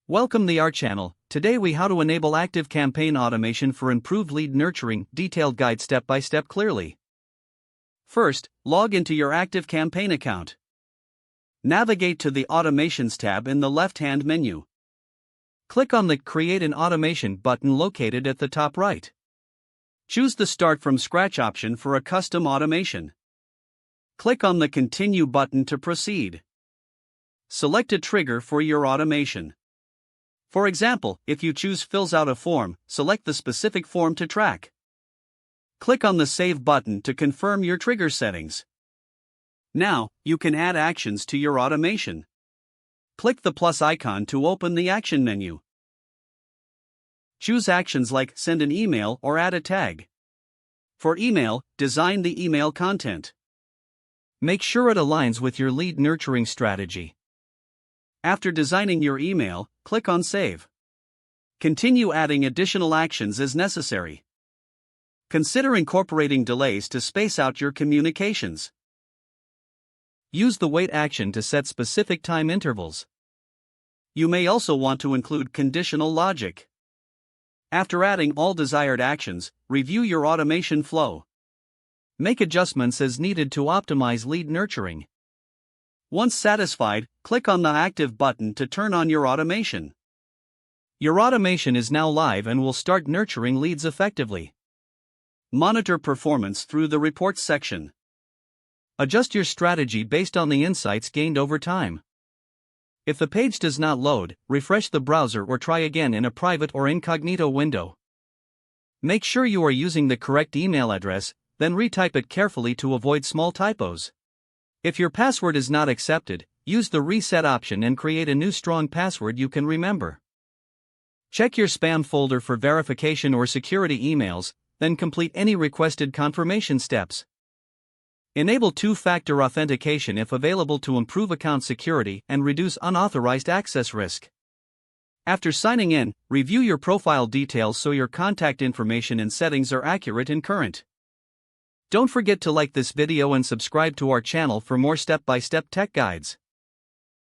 Welcome to our channel. Today we how to enable ActiveCampaign automation for improved lead nurturing, detailed guide step by step clearly. First, log into your ActiveCampaign account. Navigate to the Automations tab in the left-hand menu. Click on the Create an Automation button located at the top right. Choose the Start from Scratch option for a custom automation. Click on the Continue button to proceed. Select a trigger for your automation. For example, if you choose Fills out a form, select the specific form to track. Click on the Save button to confirm your trigger settings. Now, you can add actions to your automation. Click the plus icon to open the action menu. Choose actions like send an email or add a tag. For email, design the email content. Make sure it aligns with your lead nurturing strategy. After designing your email, click on Save. Continue adding additional actions as necessary. Consider incorporating delays to space out your communications. Use the wait action to set specific time intervals. You may also want to include conditional logic. After adding all desired actions, review your automation flow. Make adjustments as needed to optimize lead nurturing. Once satisfied, click on the Active button to turn on your automation. Your automation is now live and will start nurturing leads effectively. Monitor performance through the Reports section. Adjust your strategy based on the insights gained over time. If the page does not load, refresh the browser or try again in a private or incognito window. Make sure you are using the correct email address, then retype it carefully to avoid small typos. If your password is not accepted, use the Reset option and create a new strong password you can remember. Check your spam folder for verification or security emails, then complete any requested confirmation steps. Enable two-factor authentication if available to improve account security and reduce unauthorized access risk. After signing in, review your profile details so your contact information and settings are accurate and current. Don't forget to like this video and subscribe to our channel for more step-by-step tech guides.